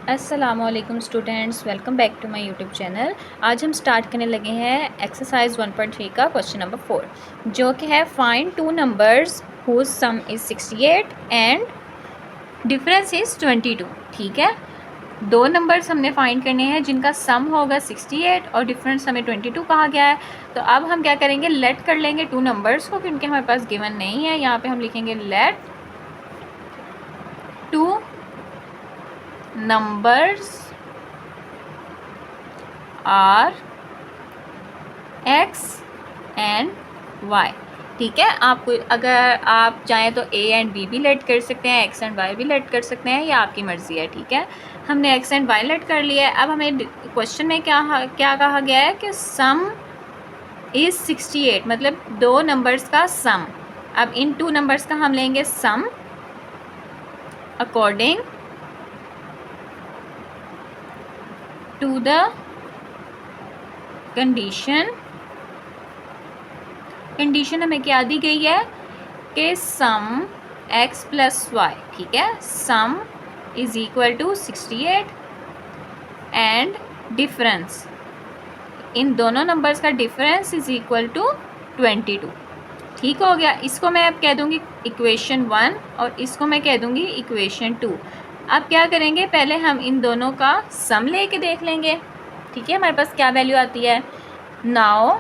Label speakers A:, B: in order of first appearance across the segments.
A: अस्सलामुअलैकुम students, welcome back to my YouTube channel. आज हम स्टार्ट करने लगे हैं एक्सरसाइज 1.3 का क्वेश्चन नंबर 4, जो कि है find two numbers whose sum is 68 and difference is 22। ठीक है, दो नंबर्स हमने फाइंड करने हैं जिनका सम होगा 68 और डिफरेंस हमें 22 कहा गया है। तो अब हम क्या करेंगे, लेट कर लेंगे टू नंबर्स को, क्योंकि हमारे पास गिवन नहीं है। यहाँ पे हम लिखेंगे let two numbers are x and y। ठीक है, आप अगर आप चाहें तो a एंड b भी लेट कर सकते हैं, x एंड y भी लेट कर सकते हैं, ये आपकी मर्ज़ी है। ठीक है, हमने x एंड y लेट कर लिया है। अब हमें क्वेश्चन में क्या कहा गया है कि सम इज़ 68, मतलब दो नंबर्स का सम। अब इन टू नंबर्स का हम लेंगे सम अकॉर्डिंग to the कंडीशन हमें क्या दी गई है कि सम x प्लस वाई, ठीक है, sum is equal to 68 and difference, इन दोनों नंबर्स का डिफरेंस इज इक्वल टू 22। ठीक हो गया, इसको मैं अब कह दूंगी इक्वेशन 1 और इसको मैं कह दूंगी इक्वेशन 2। अब क्या करेंगे, पहले हम इन दोनों का सम लेके देख लेंगे। ठीक है, हमारे पास क्या वैल्यू आती है। Now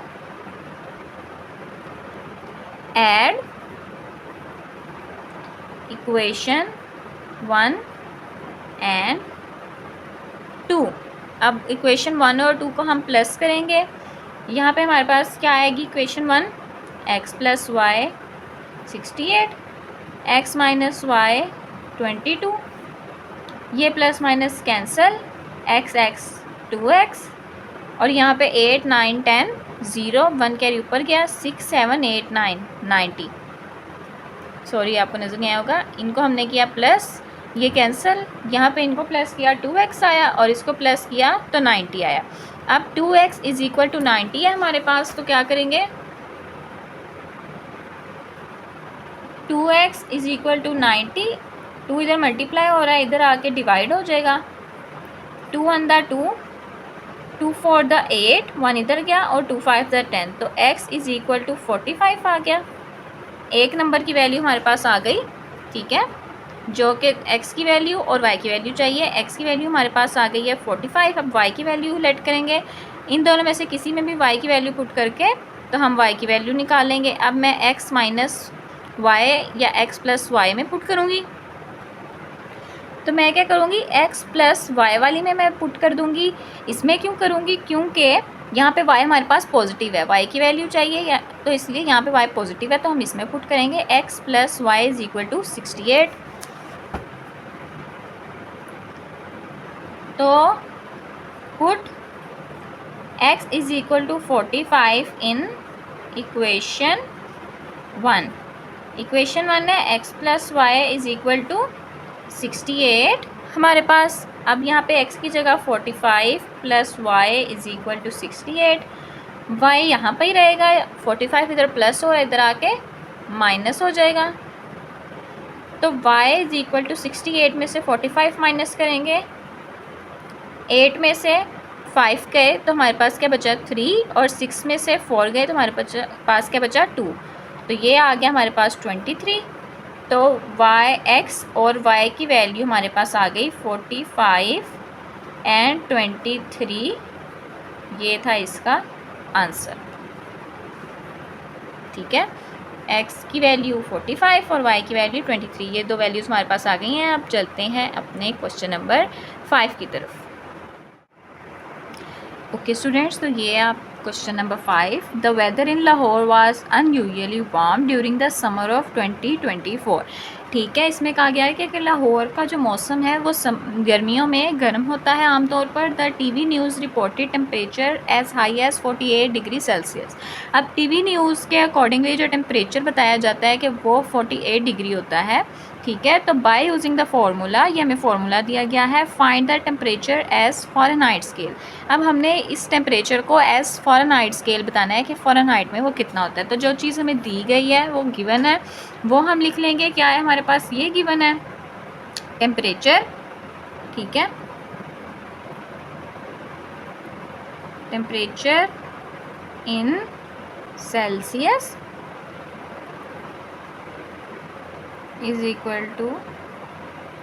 A: add equation 1 and 2। अब इक्वेशन 1 और 2 को हम प्लस करेंगे। यहाँ पे हमारे पास क्या आएगी equation 1, x plus y 68, x minus y 22, ये plus minus cancel, x 2x, और यहाँ पे 8 9 10 0 1 कैरी ऊपर गया, 6 7 8 9 90। सॉरी, आपको नज़र नहीं आया होगा, इनको हमने किया प्लस, ये कैंसल, यहाँ पे इनको प्लस किया 2x आया और इसको प्लस किया तो 90 आया। अब 2x इज इक्वल टू 90 है हमारे पास, तो क्या करेंगे, 2x इज इक्वल टू 90, 2 इधर मल्टीप्लाई हो रहा है, इधर आके डिवाइड हो जाएगा, 2 1 द 2, 2 4 द 8, 1 इधर गया और 2 5 द 10, तो x इज इक्वल टू 45 आ गया। एक नंबर की वैल्यू हमारे पास आ गई। ठीक है, जो कि x की वैल्यू और y की वैल्यू चाहिए। x की वैल्यू हमारे पास आ गई है 45। अब y की वैल्यू लेट करेंगे, इन दोनों में से किसी में भी y की वैल्यू पुट करके तो हम y की वैल्यू निकालेंगे। अब मैं x माइनस वाई या x प्लस वाई में पुट करूँगी, तो मैं क्या करूँगी, x प्लस वाई वाली में मैं पुट कर दूँगी। इसमें क्यों करूँगी, क्योंकि यहाँ पे y हमारे पास पॉजिटिव है, y की वैल्यू चाहिए या तो इसलिए यहाँ पे y पॉजिटिव है, तो हम इसमें पुट करेंगे x plus y is equal to 68। तो put x is equal to 45 in equation 1। Equation 1 है x plus y is equal to 68 हमारे पास। अब यहाँ पे x की जगह 45 plus y is equal to 68, y यहाँ पर ही रहेगा, 45 इधर प्लस हो, इधर आके माइनस हो जाएगा। तो y इज इक्वल टू 68 में से 45 माइनस करेंगे, 8 में से 5 गए तो हमारे पास क्या बचा 3, और 6 में से 4 गए तो हमारे पास क्या बचा 2, तो ये आ गया हमारे पास 23। तो x और y की वैल्यू हमारे पास आ गई 45 एंड 23, ये था इसका आंसर। ठीक है, x की वैल्यू 45 और y की वैल्यू 23, ये दो वैल्यूज़ हमारे पास आ गई हैं। अब चलते हैं अपने क्वेश्चन नंबर 5 की तरफ। ओके स्टूडेंट्स, तो ये आप question number 5, the weather in Lahore was unusually warm during the summer of 2024। ठीक है, इसमें कहा गया है कि लाहौर का जो मौसम है वो गर्मियों में गर्म होता है आमतौर पर। The TV news reported temperature as high as 48 degree Celsius. अब टीवी न्यूज़ के अकॉर्डिंगली जो टेम्परेचर बताया जाता है कि वो 48 डिग्री होता है। ठीक है, तो बाय यूजिंग द फार्मूला, ये हमें फार्मूला दिया गया है, find the temperature as Fahrenheit scale. अब हमने इस टेम्परेचर को एज फ़ारेनहाइट स्केल बताना है कि फ़ारेनहाइट में वो कितना होता है। तो जो चीज़ हमें दी गई है वो गिवन है, वो हम लिख लेंगे। क्या है हमारे पास, ये गिवन है टेम्परेचर। ठीक है, temperature in Celsius is equal to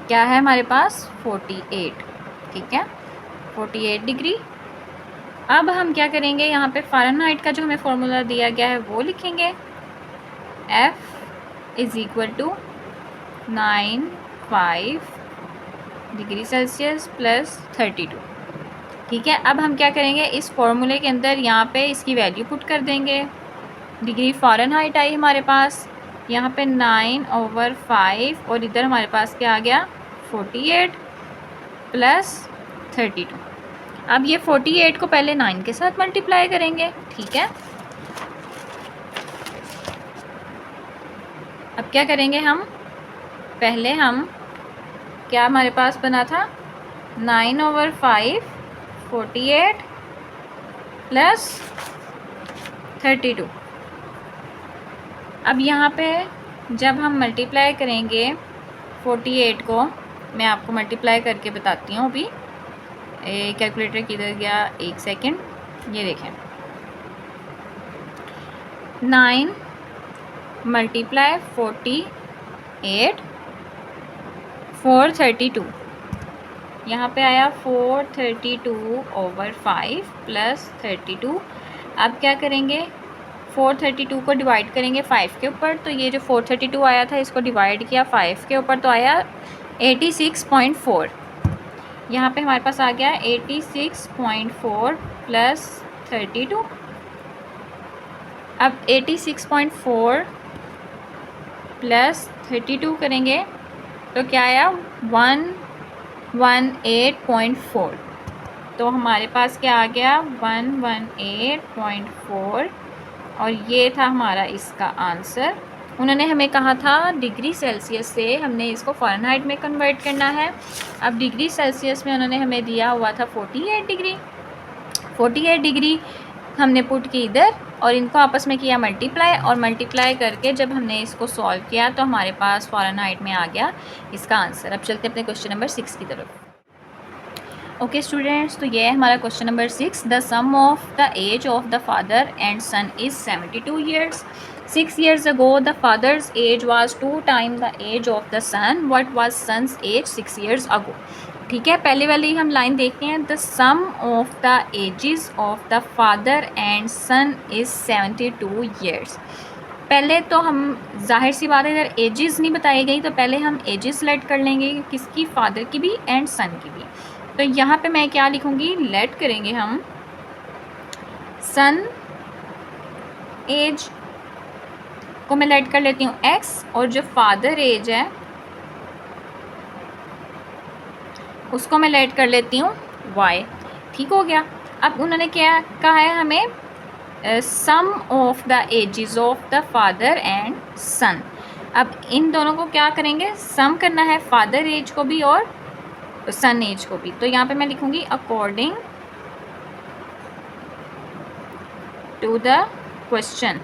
A: क्या है हमारे पास 48, ठीक है 48 डिग्री। अब हम क्या करेंगे, यहाँ पे फ़ारेनहाइट का जो हमें फॉर्मूला दिया गया है वो लिखेंगे, F is equal to 95 degree Celsius plus 32, ठीक है। अब हम क्या करेंगे, इस फॉर्मूले के अंदर यहाँ पे इसकी वैल्यू पुट कर देंगे। डिग्री फ़ारेनहाइट आई हमारे पास, यहाँ पे 9/5 और इधर हमारे पास क्या आ गया 48 प्लस 32। अब ये 48 को पहले 9 के साथ मल्टीप्लाई करेंगे, ठीक है। अब क्या करेंगे हम, पहले हम क्या हमारे पास बना था 9/5 48 प्लस 32। अब यहाँ पे जब हम मल्टीप्लाई करेंगे 48 को, मैं आपको मल्टीप्लाई करके बताती हूँ अभी। कैलकुलेटर किधर गया, एक सेकेंड, ये देखें 9 मल्टीप्लाई 48 432, यहाँ पे आया 432/5 प्लस 32। अब क्या करेंगे, 432 को डिवाइड करेंगे 5 के ऊपर, तो ये जो 432 आया था इसको डिवाइड किया 5 के ऊपर तो आया 86.4। यहाँ पे हमारे पास आ गया 86.4 प्लस 32। अब 86.4 प्लस 32 करेंगे तो क्या आया 118.4। तो हमारे पास क्या आ गया 118.4 और ये था हमारा इसका आंसर। उन्होंने हमें कहा था डिग्री सेल्सियस से हमने इसको फ़ारेनहाइट में कन्वर्ट करना है। अब डिग्री सेल्सियस में उन्होंने हमें दिया हुआ था 48 डिग्री। 48 डिग्री हमने पुट की इधर और इनको आपस में किया मल्टीप्लाई, और मल्टीप्लाई करके जब हमने इसको सॉल्व किया तो हमारे पास फ़ारेनहाइट में आ गया इसका आंसर। अब चलते हैं अपने क्वेश्चन नंबर 6 की तरफ। ओके स्टूडेंट्स, तो ये है हमारा question number 6। The sum of the age of the father and son is 72 years. 6 years ago the father's age was 2 times the age of the son. What was son's age 6 years ago? ठीक है, पहले वाली हम line देखते हैं। The sum of the ages of the father and son is 72 years. पहले तो हम जाहिर सी बात है अगर एजेस नहीं बताई गई तो पहले हम एजेस सेलेक्ट कर लेंगे, किसकी, फादर की भी एंड सन की भी। तो यहाँ पे मैं क्या लिखूँगी, लेट करेंगे हम सन एज को मैं लेट कर लेती हूँ x, और जो फादर एज है उसको मैं लेट कर लेती हूँ y। ठीक हो गया। अब उन्होंने क्या कहा है हमें, sum of the ages of the father and son. अब इन दोनों को क्या करेंगे, सम करना है, फादर एज को भी और सन एज को भी। तो यहाँ पे मैं लिखूँगी अकॉर्डिंग टू द क्वेश्चन।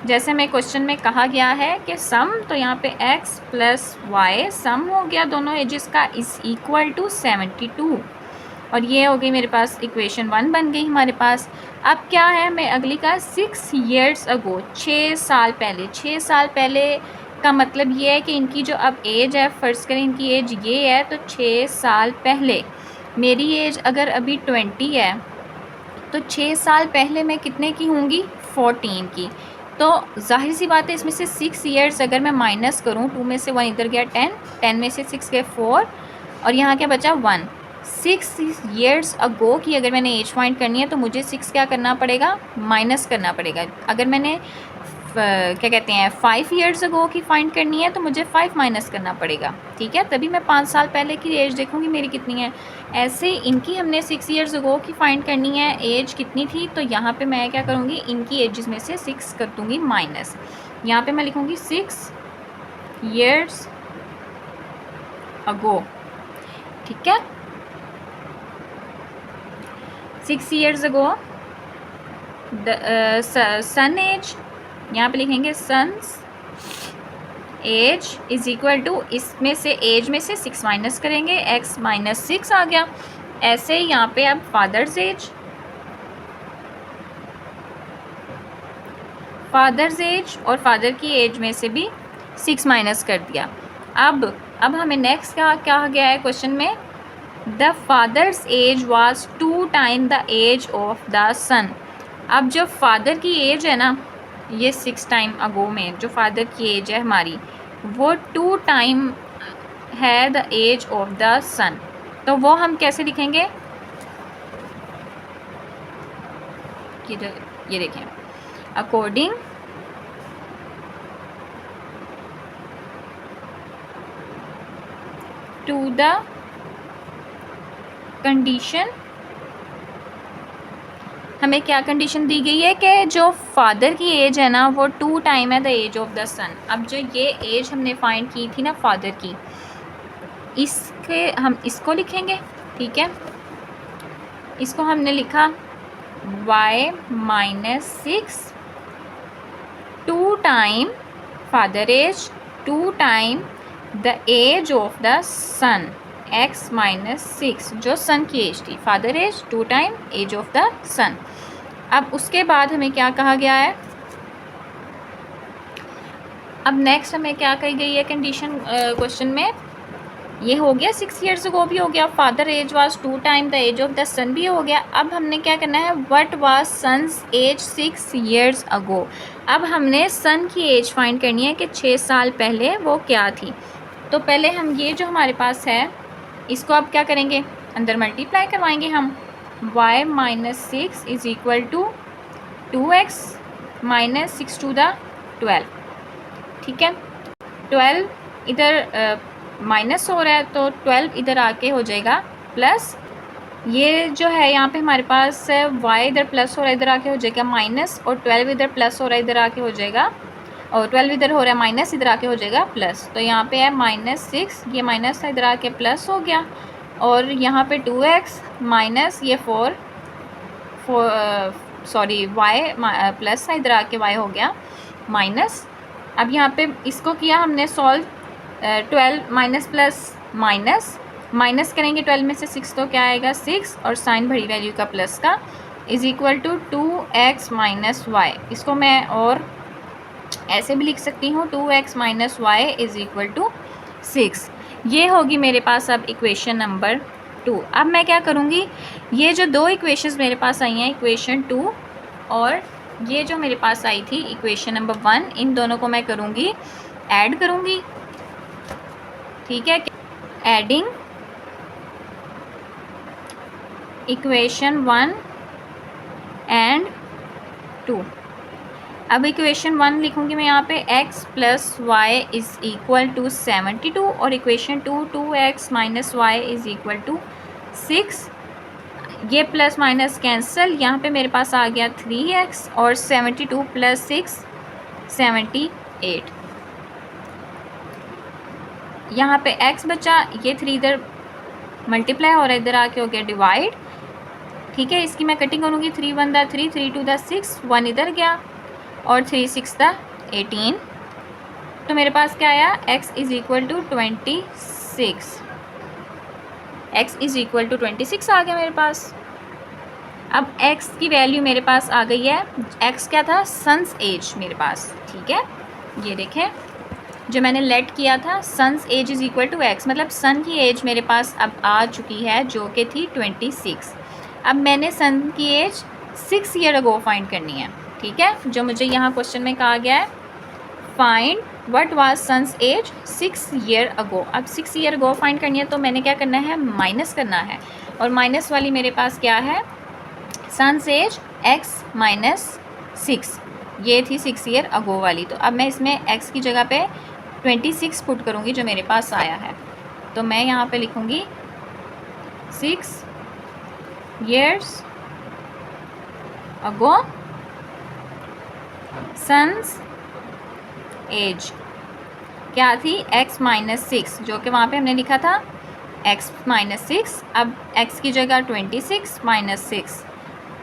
A: जैसे मैं क्वेश्चन में कहा गया है कि सम, तो यहाँ पे x प्लस वाई सम हो गया दोनों एजेस का इज़ इक्वल टू 72, और ये हो गई मेरे पास इक्वेशन 1 बन गई हमारे पास। अब क्या है, मैं अगली का 6 years ago 6 साल पहले। 6 साल पहले का मतलब ये है कि इनकी जो अब एज है, फ़र्ज़ करें इनकी एज ये है, तो 6 साल पहले मेरी एज अगर अभी 20 है तो 6 साल पहले मैं कितने की होंगी, 14 की। तो जाहिर सी बात है इसमें से 6 years अगर मैं माइनस करूँ, 2 में से 1 इधर गया 10, 10 में से 6 गए 4, और यहाँ क्या बचा 1। 6 years ago की अगर मैंने एज फाइंड करनी है तो मुझे 6 क्या करना पड़ेगा, माइनस करना पड़ेगा। अगर मैंने क्या कहते हैं 5 years ago की फ़ाइंड करनी है तो मुझे 5 माइनस करना पड़ेगा, ठीक है, तभी मैं 5 साल पहले की एज देखूँगी मेरी कितनी है। ऐसे इनकी हमने 6 years ago की फ़ाइंड करनी है, एज कितनी थी, तो यहाँ पे मैं क्या करूँगी, इनकी एजेस में से 6 कर दूँगी माइनस। यहाँ पे मैं लिखूँगी 6 years ago, ठीक है। 6 years ago सन एज, यहाँ पे लिखेंगे son's age is equal to, इसमें से एज में से 6 माइनस करेंगे, x माइनस 6 आ गया। ऐसे ही यहाँ पे अब फादर्स एज, और फादर की एज में से भी 6 माइनस कर दिया। अब हमें नेक्स्ट क्या कहा गया है क्वेश्चन में, the father's age was 2 time the age of the son. अब जो फादर की एज है ना, ये 6 टाइम अगो में जो फादर की एज है हमारी, वो 2 टाइम है द एज ऑफ द सन। तो वो हम कैसे लिखेंगे, ये देखें, अकॉर्डिंग टू द कंडीशन, हमें क्या कंडीशन दी गई है कि जो फादर की एज है ना वो 2 टाइम है the age of the son. अब जो ये एज हमने फाइंड की थी ना फादर की, हम इसको लिखेंगे, ठीक है। इसको हमने लिखा y minus 6 2 time father age 2 time the age of the son x minus 6, जो सन की एज थी, father age 2 time age of the son. अब उसके बाद हमें क्या कहा गया है, अब नेक्स्ट हमें क्या कही गई है कंडीशन क्वेश्चन में, ये हो गया 6 ईयर्स अगो भी हो गया, father age was 2 time the age of the son भी हो गया। अब हमने क्या करना है, what was son's age 6 years ago. अब हमने सन की एज फाइंड करनी है कि 6 साल पहले वो क्या थी। तो पहले हम ये जो हमारे पास है इसको अब क्या करेंगे, अंदर मल्टीप्लाई करवाएंगे हम, y minus 6 is equal to 2x minus 6 to the 12, ठीक है। 12 इधर माइनस हो रहा है तो 12 इधर आके हो जाएगा प्लस, ये जो है यहाँ पे हमारे पास y इधर प्लस हो रहा है इधर आके हो जाएगा माइनस, और 12 इधर प्लस हो रहा है इधर आके हो जाएगा, और 12 इधर हो रहा है माइनस इधर आके हो जाएगा प्लस। तो यहाँ पे है माइनस 6, ये माइनस था इधर आके प्लस हो गया, और यहाँ पे 2x माइनस ये 4 सॉरी y प्लस था इधर आके y हो गया माइनस। अब यहाँ पे इसको किया हमने सॉल्व, 12 माइनस प्लस माइनस करेंगे 12 में से 6 तो क्या आएगा 6, और साइन बड़ी वैल्यू का प्लस का is equal to 2x minus y. इसको मैं और ऐसे भी लिख सकती हूँ 2x minus y is equal to 6। ये होगी मेरे पास अब इक्वेशन नंबर 2। अब मैं क्या करूँगी, ये जो दो इक्वेशंस मेरे पास आई हैं, इक्वेशन 2 और ये जो मेरे पास आई थी इक्वेशन नंबर 1, इन दोनों को मैं करूँगी ऐड करूँगी, ठीक है। Adding equation 1 and 2। अब इक्वेशन 1 लिखूँगी मैं यहाँ पे x plus y is equal to 72, और equation 2 2x minus y is equal to 6। ये प्लस माइनस कैंसिल, यहाँ पे मेरे पास आ गया 3x और 72 प्लस 6 78। यहाँ पे x बचा, ये 3 इधर मल्टीप्लाई हो रहा है इधर आके हो गया डिवाइड, ठीक है। इसकी मैं कटिंग करूँगी, 3 1 द 3 3 2 द 6, 1 इधर गया और 3 6 द 18। तो मेरे पास क्या आया, x is equal to 26, x is equal to 26 आ गया मेरे पास। अब x की वैल्यू मेरे पास आ गई है, x क्या था, सन्स एज मेरे पास, ठीक है। ये देखें जो मैंने लेट किया था, son's age is equal to x, मतलब सन की एज मेरे पास अब आ चुकी है जो कि थी 26। अब मैंने सन की एज 6 ईयर अगो फाइंड करनी है, ठीक है। जो मुझे यहाँ क्वेश्चन में कहा गया है, find what was son's age 6 year ago. अब 6 ईयर अगो फाइंड करनी है तो मैंने क्या करना है, माइनस करना है, और माइनस वाली मेरे पास क्या है, सन्स एज x माइनस 6, ये थी 6 ईयर अगो वाली। तो अब मैं इसमें x की जगह पे 26 पुट करूँगी जो मेरे पास आया है। तो मैं यहाँ पे लिखूँगी 6 years अगो सन्स एज क्या थी, x माइनस 6, जो कि वहाँ पे हमने लिखा था x माइनस 6। अब x की जगह 26 माइनस 6,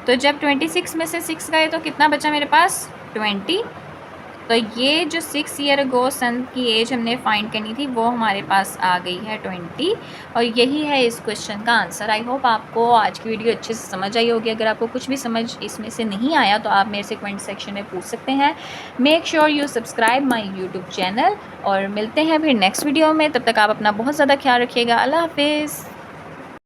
A: तो जब 26 में से 6 गए तो कितना बचा मेरे पास 20, तो ये जो 6 ईयर अगो सन की एज हमने फाइंड करनी थी वो हमारे पास आ गई है 20 और यही है इस क्वेश्चन का आंसर। आई होप आपको आज की वीडियो अच्छे से समझ आई होगी। अगर आपको कुछ भी समझ इसमें से नहीं आया तो आप मेरे से कमेंट सेक्शन में पूछ सकते हैं। Make sure you subscribe my YouTube channel और मिलते हैं फिर नेक्स्ट वीडियो में। तब तक आप अपना बहुत ज़्यादा ख्याल रखिएगा। अल्लाह हाफिज़।